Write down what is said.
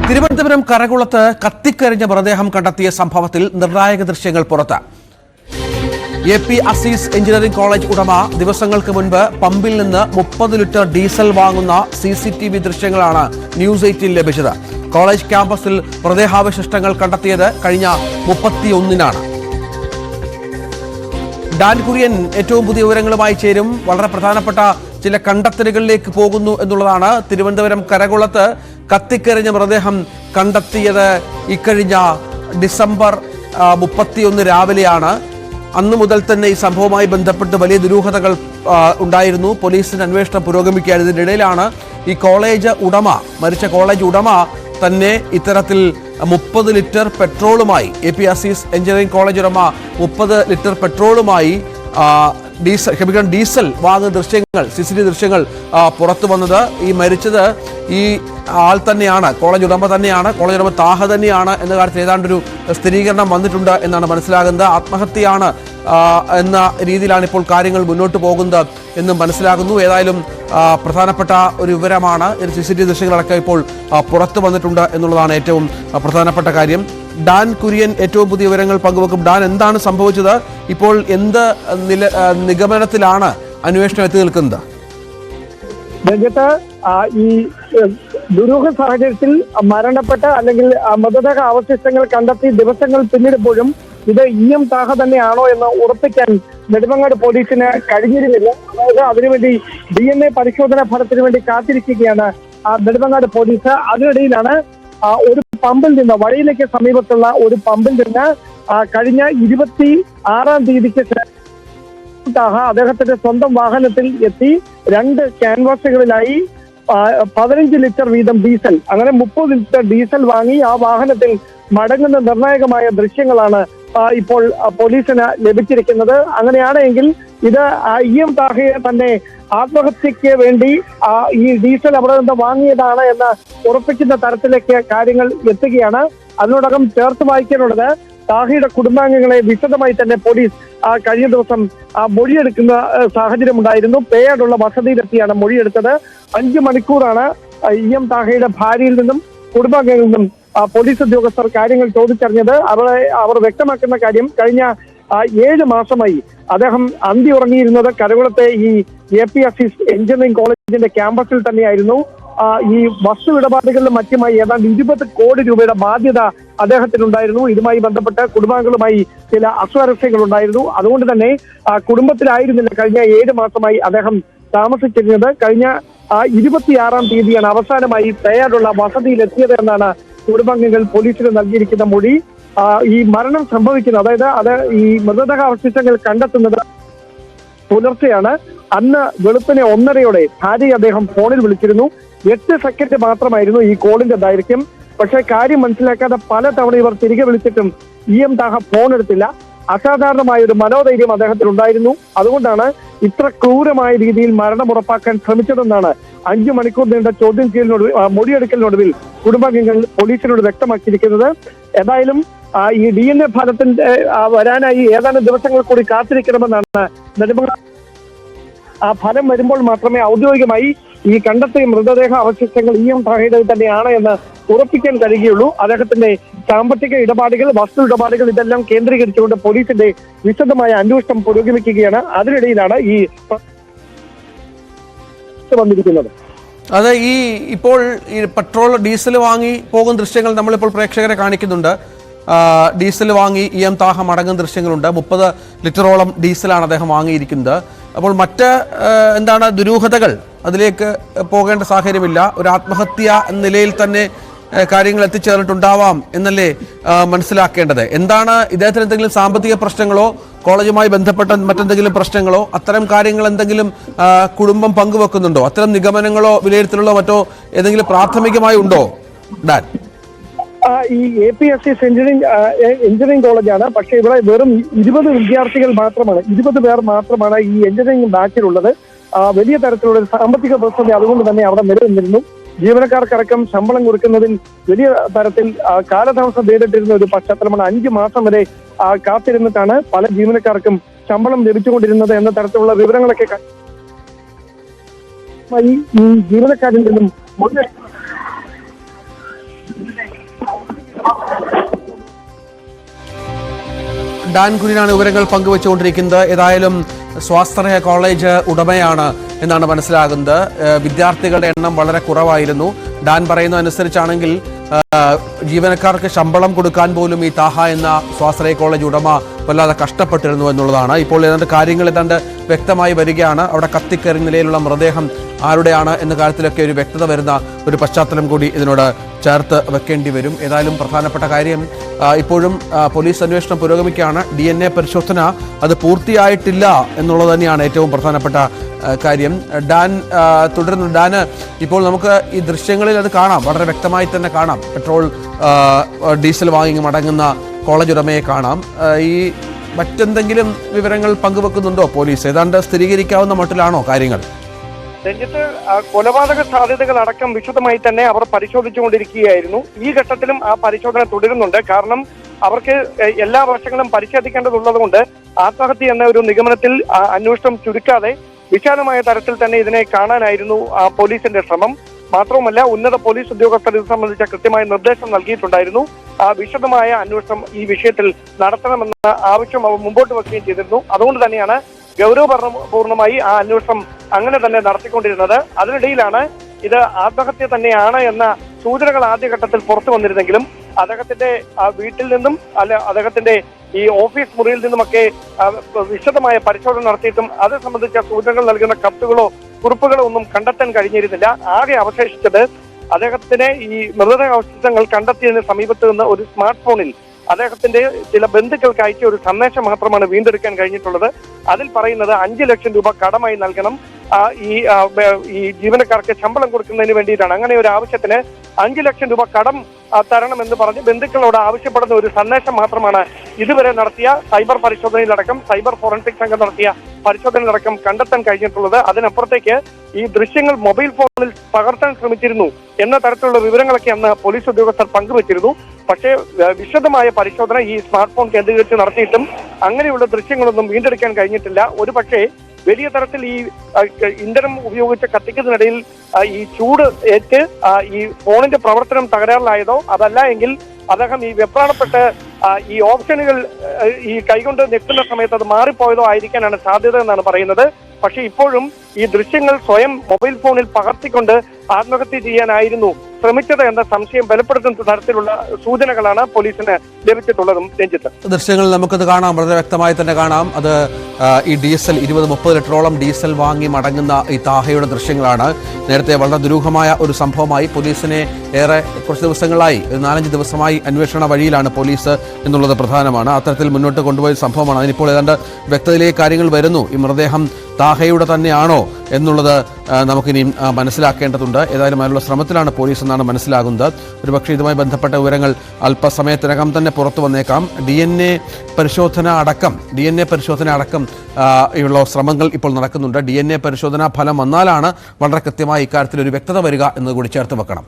തിരുവനന്തപുരം കരകുളത്ത് കത്തിക്കരിഞ്ഞ മൃതദേഹം കണ്ടെത്തിയ സംഭവത്തിൽ നിർണായക ദൃശ്യങ്ങൾ പുറത്ത്. AP അസീസ് എഞ്ചിനീയറിംഗ് കോളേജ് ഉടമ ദിവസങ്ങൾക്ക് മുൻപ് പമ്പിൽ നിന്ന് 30 ലിറ്റർ ഡീസൽ വാങ്ങുന്ന CCTV ദൃശ്യങ്ങളാണ് ന്യൂസ് 18 ലഭിച്ചത്. കോളേജ് ക്യാമ്പസിൽ മൃതദേഹാവശിഷ്ടങ്ങൾ കണ്ടെത്തിയത് കഴിഞ്ഞ 31-നാണ്. ഡാൻ കുര്യൻ ഏറ്റവും പുതിയ വിവരങ്ങളുമായി ചേരും. വളരെ പ്രധാനപ്പെട്ട ചില കണ്ടെത്തലുകളിലേക്ക് പോകുന്നു എന്നുള്ളതാണ്. തിരുവനന്തപുരം കരകുളത്ത് കത്തിക്കരിഞ്ഞ മൃതദേഹം കണ്ടെത്തിയത് ഇക്കഴിഞ്ഞ ഡിസംബർ 31 രാവിലെയാണ്. അന്നു മുതൽ തന്നെ ഈ സംഭവവുമായി ബന്ധപ്പെട്ട് വലിയ ദുരൂഹതകൾ ഉണ്ടായിരുന്നു. പോലീസിന്റെ അന്വേഷണം പുരോഗമിക്കുകയാണ്. ഇതിനിടയിലാണ് ഈ കോളേജ് ഉടമ, മരിച്ച കോളേജ് ഉടമ തന്നെ ഇത്തരത്തിൽ 30 ലിറ്റർ പെട്രോളുമായി, AP അസീസ് എഞ്ചിനീയറിംഗ് കോളേജ് ഉടമ 30 ലിറ്റർ പെട്രോളുമായി ഡീസൽ വാങ്ങുന്ന ദൃശ്യങ്ങൾ, CCTV ദൃശ്യങ്ങൾ പുറത്തു വന്നത്. ഈ മരിച്ചത് ഈ ആൾ തന്നെയാണ്, കോളേജ് ഉടമ തന്നെയാണ്, കോളേജ് ഉടമ താഹ തന്നെയാണ് എന്ന കാര്യത്തിൽ ഏതാണ്ടൊരു സ്ഥിരീകരണം വന്നിട്ടുണ്ട് എന്നാണ് മനസ്സിലാകുന്നത്. ആത്മഹത്യയാണ് എന്ന രീതിയിലാണ് ഇപ്പോൾ കാര്യങ്ങൾ മുന്നോട്ട് പോകുന്നത് എന്നും മനസ്സിലാകുന്നു. ഏതായാലും പ്രധാനപ്പെട്ട ഒരു വിവരമാണ്. CCTV ദൃശ്യങ്ങളടക്കം ഇപ്പോൾ പുറത്തു വന്നിട്ടുണ്ട് എന്നുള്ളതാണ് ഏറ്റവും പ്രധാനപ്പെട്ട കാര്യം. ഡാൻ കുര്യൻ ഏറ്റവും പുതിയ വിവരങ്ങൾ പങ്കുവെക്കും. ഡാൻ, എന്താണ് സംഭവിച്ചത്? ഇപ്പോൾ എന്ത് നിഗമനത്തിലാണ് അന്വേഷണം എത്തി നിൽക്കുന്നത്? രഞ്ജിത്ത്, ഈ ദുരൂഹ സാഹചര്യത്തിൽ മരണപ്പെട്ട അല്ലെങ്കിൽ മൃതദേഹ അവശിഷ്ടങ്ങൾ കണ്ടെത്തി ദിവസങ്ങൾ പിന്നിടുമ്പോഴും ഇത് EM താഹ തന്നെയാണോ എന്ന് ഉറപ്പിക്കാൻ നെടുമങ്ങാട് പോലീസിന് കഴിഞ്ഞിരുന്നില്ല. അതായത് അതിനുവേണ്ടി DNA പരിശോധന ഫലത്തിന് വേണ്ടി കാത്തിരിക്കുകയാണ് നെടുമങ്ങാട് പോലീസ്. അതിനിടയിലാണ് ഒരു പമ്പിൽ നിന്ന്, വഴിയിലേക്ക് സമീപത്തുള്ള ഒരു പമ്പിൽ നിന്ന് കഴിഞ്ഞ 26-ാം തീയതിക്ക് താഹ അദ്ദേഹത്തിന്റെ സ്വന്തം വാഹനത്തിൽ എത്തി 2 ക്യാൻവാസുകളിലായി 15 ലിറ്റർ വീതം ഡീസൽ, അങ്ങനെ 30 ലിറ്റർ ഡീസൽ വാങ്ങി ആ വാഹനത്തിൽ മടങ്ങുന്ന നിർണായകമായ ദൃശ്യങ്ങളാണ് ഇപ്പോൾ പോലീസിന് ലഭിച്ചിരിക്കുന്നത്. അങ്ങനെയാണെങ്കിൽ ഇത് EM താഹയെ തന്നെ ആത്മഹത്യക്ക് വേണ്ടി ഈ ഡീസൽ അവിടെ നിന്ന് വാങ്ങിയതാണ് എന്ന് ഉറപ്പിക്കുന്ന തരത്തിലേക്ക് കാര്യങ്ങൾ എത്തുകയാണ്. അതിനോടകം ചേർത്ത് വായിക്കാനുള്ളത്, താഹയുടെ കുടുംബാംഗങ്ങളെ വിശദമായി തന്നെ പോലീസ് കഴിഞ്ഞ ദിവസം മൊഴിയെടുക്കുന്ന സാഹചര്യം ഉണ്ടായിരുന്നു. പേയാടുള്ള വസതിയിലെത്തിയാണ് മൊഴിയെടുത്തത്. 5 മണിക്കൂറാണ് EM താഹയുടെ ഭാര്യയിൽ നിന്നും കുടുംബാംഗങ്ങളിൽ നിന്നും പോലീസ് ഉദ്യോഗസ്ഥർ കാര്യങ്ങൾ ചോദിച്ചറിഞ്ഞത്. അവർ വ്യക്തമാക്കുന്ന കാര്യം, കഴിഞ്ഞ 7 മാസമായി അദ്ദേഹം അന്തി ഉറങ്ങിയിരുന്നത് കരകുളത്തെ ഈ AP അസീസ് എഞ്ചിനീയറിംഗ് കോളേജിന്റെ ക്യാമ്പസിൽ തന്നെയായിരുന്നു. ഈ വസ്തു ഇടപാടുകളിലും മറ്റുമായി ഏതാണ്ട് 20 കോടി രൂപയുടെ ബാധ്യത അദ്ദേഹത്തിനുണ്ടായിരുന്നു. ഇതുമായി ബന്ധപ്പെട്ട് കുടുംബാംഗങ്ങളുമായി ചില അസ്വാരസ്യങ്ങൾ ഉണ്ടായിരുന്നു. അതുകൊണ്ട് തന്നെ കുടുംബത്തിലായിരുന്നില്ല കഴിഞ്ഞ 7 മാസമായി അദ്ദേഹം താമസിച്ചിരുന്നത്. കഴിഞ്ഞ 26-ാം തീയതിയാണ് അവസാനമായി പേയാടുള്ള വസതിയിലെത്തിയത് എന്നാണ് കുടുംബാംഗങ്ങൾ പോലീസിന് നൽകിയിരിക്കുന്ന മൊഴി. ഈ മരണം സംഭവിക്കുന്നത്, അതായത് ഈ മൃതദേഹ അവശിഷ്ടങ്ങൾ കണ്ടെത്തുന്നത് പുലർച്ചെയാണ്. അന്ന് വെളുപ്പിനെ 1:30-യോടെ ഭാര്യയെ അദ്ദേഹം ഫോണിൽ വിളിച്ചിരുന്നു. 8 സെക്കൻഡ് മാത്രമായിരുന്നു ഈ കോളിന്റെ ദൈർഘ്യം. പക്ഷേ കാര്യം മനസ്സിലാക്കാതെ പലതവണ ഇവർ തിരികെ വിളിച്ചിട്ടും EM താഹ ഫോൺ എടുത്തില്ല. അസാധാരണമായ ഒരു മനോധൈര്യം അദ്ദേഹത്തിന് ഉണ്ടായിരുന്നു. അതുകൊണ്ടാണ് ഇത്ര ക്രൂരമായ രീതിയിൽ മരണം ഉറപ്പാക്കാൻ ശ്രമിച്ചതെന്നാണ് 5 മണിക്കൂർ നീണ്ട ചോദ്യം ചെയ്യലിനോട്, മൊഴിയെടുക്കലിനൊടുവിൽ കുടുംബാംഗങ്ങൾ പോലീസിനോട് വ്യക്തമാക്കിയിരിക്കുന്നത്. ഏതായാലും ഈ DNA ഫലത്തിന്റെ വരാനായി ഏതാനും ദിവസങ്ങൾ കൂടി കാത്തിരിക്കണമെന്നാണ് നെടുമങ്ങാട്. ആ ഫലം വരുമ്പോൾ മാത്രമേ ഔദ്യോഗികമായി ഈ കണ്ടെത്തിയ മൃതദേഹ അവശിഷ്ടങ്ങൾ EM താഹയുടെ തന്നെയാണ് എന്ന് ഉറപ്പിക്കാൻ കഴിയുകയുള്ളൂ. അദ്ദേഹത്തിന്റെ സാമ്പത്തിക ഇടപാടുകൾ, വസ്തു ഇടപാടുകൾ ഇതെല്ലാം കേന്ദ്രീകരിച്ചുകൊണ്ട് പോലീസിന്റെ വിശദമായ അന്വേഷണം പുരോഗമിക്കുകയാണ്. അതിനിടയിലാണ് ഈ വന്നിരിക്കുന്നത്. അത് ഇപ്പോൾ ഈ പെട്രോൾ, ഡീസൽ വാങ്ങി പോകുന്ന ദൃശ്യങ്ങൾ നമ്മളിപ്പോൾ പ്രേക്ഷകരെ കാണിക്കുന്നുണ്ട്. ഡീസൽ വാങ്ങി EM താഹ മടങ്ങുന്ന ദൃശ്യങ്ങളുണ്ട്. 30 ലിറ്ററോളം ഡീസലാണ് അദ്ദേഹം വാങ്ങിയിരിക്കുന്നത്. അപ്പോൾ മറ്റ് എന്താണ് ദുരൂഹതകൾ, അതിലേക്ക് പോകേണ്ട സാഹചര്യമില്ല. ഒരു ആത്മഹത്യ എന്ന നിലയിൽ തന്നെ കാര്യങ്ങൾ എത്തിച്ചേർന്നിട്ടുണ്ടാവാം എന്നല്ലേ മനസ്സിലാക്കേണ്ടത്? എന്താണ് ഇദ്ദേഹത്തിന് എന്തെങ്കിലും സാമ്പത്തിക പ്രശ്നങ്ങളോ കോളേജുമായി ബന്ധപ്പെട്ട മറ്റെന്തെങ്കിലും പ്രശ്നങ്ങളോ അത്തരം കാര്യങ്ങൾ എന്തെങ്കിലും കുടുംബം പങ്കുവെക്കുന്നുണ്ടോ? അത്തരം നിഗമനങ്ങളോ വിലയിരുത്തലോ മറ്റോ ഏതെങ്കിലും പ്രാഥമികമായി ഉണ്ടോ ഡാൻ? ഈ AP അസീസ് എഞ്ചിനീയറിംഗ് കോളേജാണ്. പക്ഷേ ഇവിടെ വെറും 20 വിദ്യാർത്ഥികൾ മാത്രമാണ്, 20 പേർ മാത്രമാണ് ഈ എഞ്ചിനീയറിംഗ് ബാച്ചിലുള്ളത്. വലിയ തരത്തിലുള്ള ഒരു സാമ്പത്തിക പ്രതിസന്ധി അതുകൊണ്ട് തന്നെ അവിടെ നിലനിന്നിരുന്നു. ജീവനക്കാർക്കടക്കം ശമ്പളം കൊടുക്കുന്നതിൽ വലിയ തരത്തിൽ കാലതാമസം നേരിട്ടിരുന്ന ഒരു പശ്ചാത്തലമാണ്. 5 മാസം വരെ കാത്തിരുന്നിട്ടാണ് പല ജീവനക്കാർക്കും ശമ്പളം ലഭിച്ചുകൊണ്ടിരുന്നത് എന്ന തരത്തിലുള്ള വിവരങ്ങളൊക്കെ ഈ ജീവനക്കാരിൽ നിന്നും ഡാൻ കുര്യനാണ് വിവരങ്ങൾ പങ്കുവച്ചുകൊണ്ടിരിക്കുന്നത്. ഏതായാലും സ്വാശ്രയ കോളേജ് ഉടമയാണ് എന്നാണ് മനസ്സിലാകുന്നത്. വിദ്യാർത്ഥികളുടെ എണ്ണം വളരെ കുറവായിരുന്നു. ഡാൻ പറയുന്ന അനുസരിച്ചാണെങ്കിൽ ജീവനക്കാർക്ക് ശമ്പളം കൊടുക്കാൻ പോലും ഈ താഹ എന്ന സ്വാശ്രയ കോളേജ് ഉടമ വല്ലാതെ കഷ്ടപ്പെട്ടിരുന്നു എന്നുള്ളതാണ്. ഇപ്പോൾ ഏതാണ്ട് കാര്യങ്ങൾ ഏതാണ്ട് വ്യക്തമായി വരികയാണ്. അവിടെ കത്തിക്കയറിയ നിലയിലുള്ള മൃതദേഹം ആരുടെയാണ് എന്ന കാര്യത്തിലൊക്കെ ഒരു വ്യക്തത വരുന്ന ഒരു പശ്ചാത്തലം കൂടി ഇതിനോട് ചേർത്ത് വെക്കേണ്ടി വരും. ഏതായാലും പ്രധാനപ്പെട്ട കാര്യം ഇപ്പോഴും പോലീസ് അന്വേഷണം പുരോഗമിക്കുകയാണ്. DNA പരിശോധന അത് പൂർത്തിയായിട്ടില്ല എന്നുള്ളത് തന്നെയാണ് ഏറ്റവും പ്രധാനപ്പെട്ട കാര്യം. ഡാൻ തുടരുന്നു. ഡാന് ഇപ്പോൾ നമുക്ക് ഈ ദൃശ്യങ്ങളിൽ അത് കാണാം, വളരെ വ്യക്തമായി തന്നെ കാണാം. പെട്രോൾ ഡീസൽ വാങ്ങി മടങ്ങുന്ന കോളേജ് ഉടമയെ കാണാം. ഈ മറ്റെന്തെങ്കിലും വിവരങ്ങൾ പങ്കുവെക്കുന്നുണ്ടോ പോലീസ്? ഏതാണ്ട് സ്ഥിരീകരിക്കാവുന്ന മട്ടിലാണോ കാര്യങ്ങൾ? രഞ്ജിത്ത്, കൊലപാതക സാധ്യതകൾ അടക്കം വിശദമായി തന്നെ അവർ പരിശോധിച്ചുകൊണ്ടിരിക്കുകയായിരുന്നു. ഈ ഘട്ടത്തിലും ആ പരിശോധന തുടരുന്നുണ്ട്. കാരണം അവർക്ക് എല്ലാ വശങ്ങളും പരിശോധിക്കേണ്ടതുള്ളത് കൊണ്ട് ആത്മഹത്യ എന്ന ഒരു നിഗമനത്തിൽ അന്വേഷണം ചുരുക്കാതെ വിശാലമായ തരത്തിൽ തന്നെ ഇതിനെ കാണാനായിരുന്നു പോലീസിന്റെ ശ്രമം. മാത്രവുമല്ല, ഉന്നത പോലീസ് ഉദ്യോഗസ്ഥർ ഇത് സംബന്ധിച്ച കൃത്യമായ നിർദ്ദേശം നൽകിയിട്ടുണ്ടായിരുന്നു. വിശദമായ അന്വേഷണം ഈ വിഷയത്തിൽ നടത്തണമെന്ന ആവശ്യം അവർ മുമ്പോട്ട് വെക്കുകയും ചെയ്തിരുന്നു. അതുകൊണ്ട് തന്നെയാണ് ഗൗരവപൂർണമായി ആ അന്വേഷണം അങ്ങനെ തന്നെ നടത്തിക്കൊണ്ടിരുന്നത്. അതിനിടയിലാണ് ഇത് ആത്മഹത്യ തന്നെയാണ് എന്ന സൂചനകൾ ആദ്യഘട്ടത്തിൽ പുറത്തു വന്നിരുന്നെങ്കിലും അദ്ദേഹത്തിന്റെ വീട്ടിൽ നിന്നും അദ്ദേഹത്തിന്റെ ഈ ഓഫീസ് മുറിയിൽ നിന്നുമൊക്കെ വിശദമായ പരിശോധന നടത്തിയിട്ടും അത് സംബന്ധിച്ച സൂചനകൾ നൽകുന്ന കത്തുകളോ കുറിപ്പുകളോ ഒന്നും കണ്ടെത്താൻ കഴിഞ്ഞിരുന്നില്ല. ആകെ അവശേഷിച്ചത് അദ്ദേഹത്തിന് ഈ മൃതദേഹാവശിഷ്ടങ്ങൾ കണ്ടെത്തിയതിന് സമീപത്ത് നിന്ന് ഒരു സ്മാർട്ട് ഫോണിൽ അദ്ദേഹത്തിന്റെ ചില ബന്ധുക്കൾക്ക് അയച്ച ഒരു സന്ദേശം മാത്രമാണ് വീണ്ടെടുക്കാൻ കഴിഞ്ഞിട്ടുള്ളത്. അതിൽ പറയുന്നത് 5 ലക്ഷം രൂപ കടമായി നൽകണം, ഈ ജീവനക്കാർക്ക് ശമ്പളം കൊടുക്കുന്നതിന് വേണ്ടിയിട്ടാണ്. അങ്ങനെ ഒരു ആവശ്യത്തിന് 5 ലക്ഷം രൂപ കടം തരണമെന്ന് പറഞ്ഞ് ബന്ധുക്കളോട് ആവശ്യപ്പെടുന്ന ഒരു സന്ദേശം മാത്രമാണ് ഇതുവരെ നടത്തിയ സൈബർ പരിശോധനയിലടക്കം സൈബർ ഫോറൻസിക് സംഘം നടത്തിയ പരിശോധനയിലടക്കം കണ്ടെത്താൻ കഴിഞ്ഞിട്ടുള്ളത്. അതിനപ്പുറത്തേക്ക് ഈ ദൃശ്യങ്ങൾ മൊബൈൽ ഫോണിൽ പകർത്താൻ ശ്രമിച്ചിരുന്നു എന്ന തരത്തിലുള്ള വിവരങ്ങളൊക്കെ അന്ന് പോലീസ് ഉദ്യോഗസ്ഥർ പങ്കുവച്ചിരുന്നു. പക്ഷേ വിശദമായ പരിശോധന ഈ സ്മാർട്ട് ഫോൺ കേന്ദ്രീകരിച്ച് നടത്തിയിട്ടും അങ്ങനെയുള്ള ദൃശ്യങ്ങളൊന്നും വീണ്ടെടുക്കാൻ കഴിഞ്ഞിട്ടില്ല. ഒരു പക്ഷേ വലിയ തരത്തിൽ ഈ ഇന്ധനം ഉപയോഗിച്ച് കത്തിക്കുന്നതിനിടയിൽ ഈ ചൂട് ഏറ്റ് ഈ ഫോണിന്റെ പ്രവർത്തനം തകരാറിലായതോ അതല്ല എങ്കിൽ അദ്ദേഹം ഈ വെപ്രാണപ്പെട്ട് ഈ ഓപ്ഷനുകൾ ഈ കൈകൊണ്ട് നിൽക്കുന്ന സമയത്ത് അത് മാറിപ്പോയതോ ആയിരിക്കാനാണ് സാധ്യത എന്നാണ് പറയുന്നത്. പക്ഷെ ഇപ്പോഴും ഈ ദൃശ്യങ്ങൾ സ്വയം മൊബൈൽ ഫോണിൽ പകർത്തിക്കൊണ്ട് ആത്മഹത്യ ചെയ്യാനായിരുന്നു ശ്രമിച്ചത് എന്ന സംശയം ബലപ്പെടുത്തുന്ന തരത്തിലുള്ള സൂചനകളാണ് പോലീസിന് ലഭിച്ചിട്ടുള്ളതും. രഞ്ജിത്ത്, ദൃശ്യങ്ങൾ നമുക്കത് കാണാം, വളരെ വ്യക്തമായി തന്നെ കാണാം. അത് ഈ ഡീസൽ 20-30 ലിറ്ററോളം ഡീസൽ വാങ്ങി മടങ്ങുന്ന ഈ താഹയുടെ ദൃശ്യങ്ങളാണ്. നേരത്തെ വളരെ ദുരൂഹമായ ഒരു സംഭവമായി പോലീസിനെ കുറച്ച് ദിവസങ്ങളായി 4-5 ദിവസമായി അന്വേഷണ വഴിയിലാണ് പോലീസ് എന്നുള്ളത് പ്രധാനമാണ്. അത്തരത്തിൽ മുന്നോട്ട് കൊണ്ടുപോയ സംഭവമാണ്. അതിനിപ്പോൾ ഏതാണ്ട് വ്യക്തതയിലേക്ക് കാര്യങ്ങൾ വരുന്നു. ഈ മൃതദേഹം താഹയുടെ തന്നെയാണോ എന്നുള്ളത് നമുക്കിനിയും മനസ്സിലാക്കേണ്ടതുണ്ട്. ഏതായാലും അതിനുള്ള ശ്രമത്തിലാണ് പോലീസ് എന്നാണ് മനസ്സിലാകുന്നത്. ഒരുപക്ഷെ ഇതുമായി ബന്ധപ്പെട്ട വിവരങ്ങൾ അല്പസമയത്തിനകം തന്നെ പുറത്തു വന്നേക്കാം. DNA പരിശോധന അടക്കം ഉള്ള ശ്രമങ്ങൾ ഇപ്പോൾ നടക്കുന്നുണ്ട്. DNA പരിശോധനാ ഫലം വന്നാലാണ് വളരെ കൃത്യമായി ഇക്കാര്യത്തിൽ ഒരു വ്യക്തത വരിക എന്നതുകൂടി ചേർത്ത് വെക്കണം.